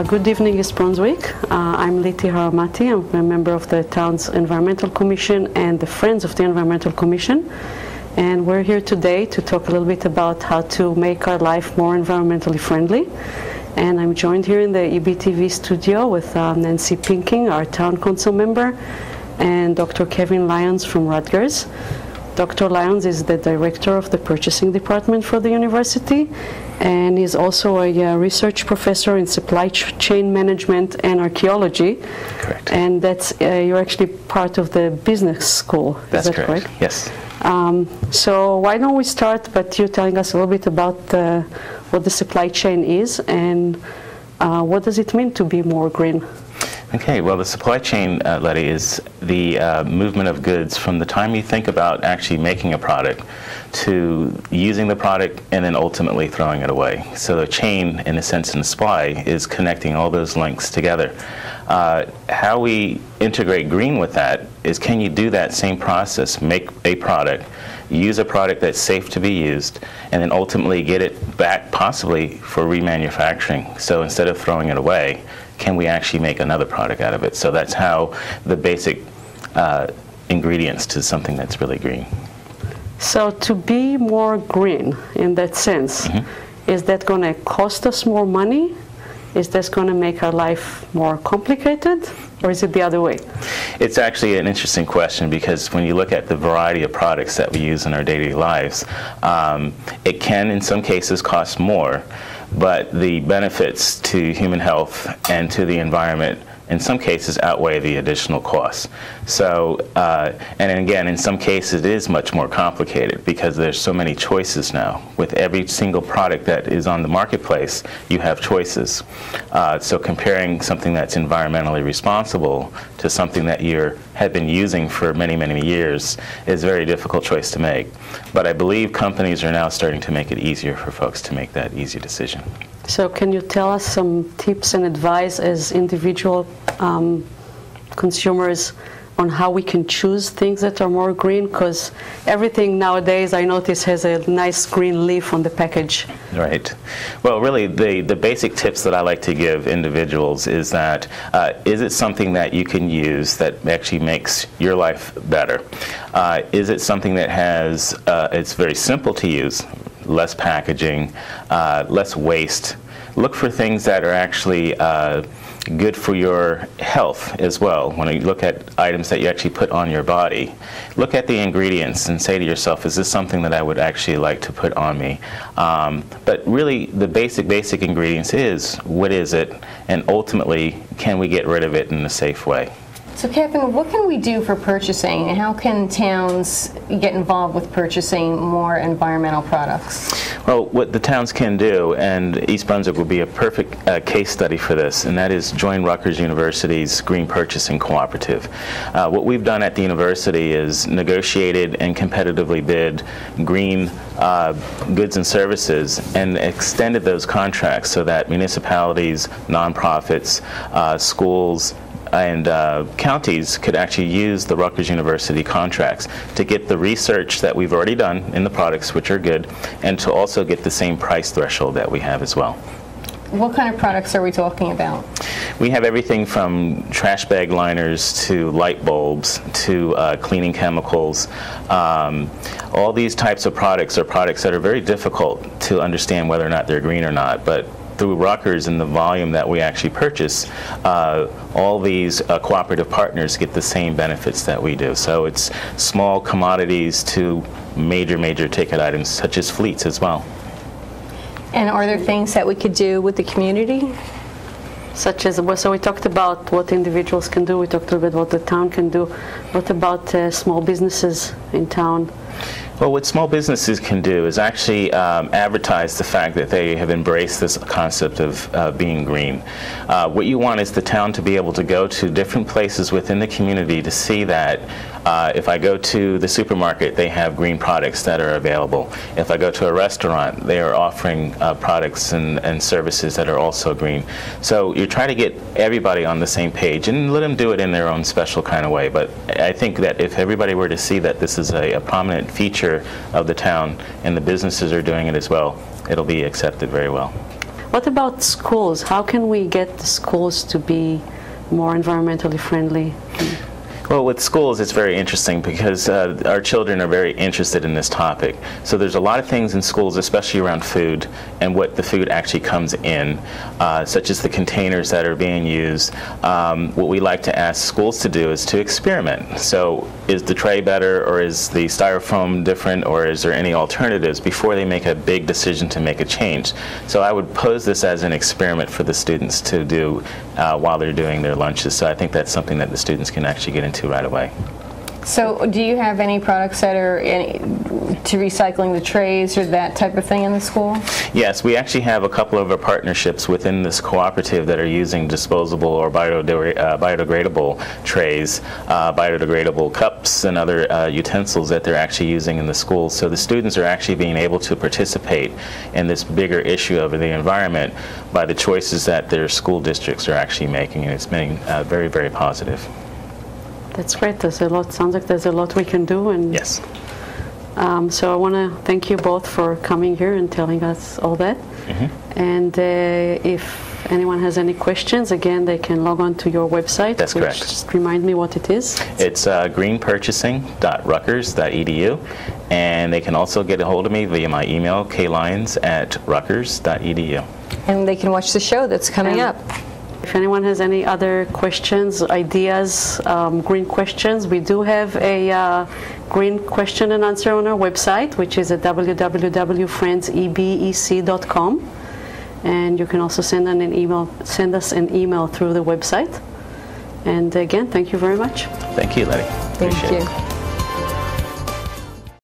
Good evening, East Brunswick. I'm Liti Haramaty. I'm a member of the town's Environmental Commission and the Friends of the Environmental Commission. And we're here today to talk a little bit about how to make our life more environmentally friendly. And I'm joined here in the EBTV studio with Nancy Pinkin, our town council member, and Dr. Kevin Lyons from Rutgers. Dr. Lyons is the director of the purchasing department for the university, and he's also a research professor in supply chain management and archaeology. Correct. And that's you're actually part of the business school. That's is that correct? Yes. So why don't we start by you telling us a little bit about what the supply chain is and what does it mean to be more green? Okay, well, the supply chain, Liti, is the movement of goods from the time you think about actually making a product to using the product and then ultimately throwing it away. So the chain, in a sense, in supply is connecting all those links together. How we integrate green with that is, can you do that same process, make a product, use a product that's safe to be used, and then ultimately get it back possibly for remanufacturing. So instead of throwing it away, can we actually make another product out of it? So that's how the basic ingredients to something that's really green. So to be more green in that sense, is that going to cost us more money? Is this going to make our life more complicated, or is it the other way? It's actually an interesting question, because when you look at the variety of products that we use in our daily lives, it can in some cases cost more, but the benefits to human health and to the environment in some cases outweigh the additional costs. So, and again, in some cases it is much more complicated because there's so many choices now. With every single product that is on the marketplace, you have choices. So comparing something that's environmentally responsible to something that you have been using for many, many years is a very difficult choice to make. But I believe companies are now starting to make it easier for folks to make that easy decision. So can you tell us some tips and advice as individual consumers on how we can choose things that are more green? Because everything nowadays, I notice, has a nice green leaf on the package. Right. Well, really, the basic tips that I like to give individuals is that, is it something that you can use that actually makes your life better? Is it something that has, it's very simple to use, less packaging, less waste? Look for things that are actually good for your health as well. When you look at items that you actually put on your body, look at the ingredients and say to yourself, is this something that I would actually like to put on me? But really, the basic ingredients is, what is it? And ultimately, can we get rid of it in a safe way? So Kevin, what can we do for purchasing, and how can towns get involved with purchasing more environmental products? Well, what the towns can do, and East Brunswick will be a perfect case study for this, and that is join Rutgers University's Green Purchasing Cooperative. What we've done at the university is negotiated and competitively bid green goods and services and extended those contracts so that municipalities, nonprofits, schools, and counties could actually use the Rutgers University contracts to get the research that we've already done in the products, which are good, and to also get the same price threshold that we have as well. What kind of products are we talking about? We have everything from trash bag liners to light bulbs to cleaning chemicals. All these types of products are products that are very difficult to understand whether or not they're green or not, but through Rutgers and the volume that we actually purchase, all these cooperative partners get the same benefits that we do. So it's small commodities to major ticket items, such as fleets as well. And are there things that we could do with the community? Such as, so we talked about what individuals can do, we talked a little bit what the town can do. What about small businesses in town? Well, what small businesses can do is actually advertise the fact that they have embraced this concept of being green. What you want is the town to be able to go to different places within the community to see that if I go to the supermarket, they have green products that are available. If I go to a restaurant, they are offering products and services that are also green. So you try to get everybody on the same page and let them do it in their own special kind of way. But I think that if everybody were to see that this is a prominent feature of the town and the businesses are doing it as well, it'll be accepted very well. What about schools? How can we get the schools to be more environmentally friendly? Well, with schools, it's very interesting because our children are very interested in this topic. So there's a lot of things in schools, especially around food and what the food actually comes in, such as the containers that are being used. What we like to ask schools to do is to experiment. So is the tray better, or is the styrofoam different, or is there any alternatives before they make a big decision to make a change? So I would pose this as an experiment for the students to do while they're doing their lunches. So I think that's something that the students can actually get into right away. So do you have any products that are to recycling the trays or that type of thing in the school? Yes, we actually have a couple of our partnerships within this cooperative that are using disposable or biodegradable trays, biodegradable cups and other utensils that they're actually using in the schools. So the students are actually being able to participate in this bigger issue of the environment by the choices that their school districts are actually making, and it's been very, very positive. That's great. There's a lot. Sounds like there's a lot we can do. And yes. So I want to thank you both for coming here and telling us all that. Mm-hmm. And if anyone has any questions, again, they can log on to your website. That's correct. Just remind me what it is. It's greenpurchasing.rutgers.edu, and they can also get a hold of me via my email, klyons@rutgers.edu. And they can watch the show that's coming up. If anyone has any other questions, ideas, green questions, we do have a green question and answer on our website, which is at www.friendsebec.com. And you can also send us an email through the website. And again, thank you very much. Thank you, Liti. Thank you.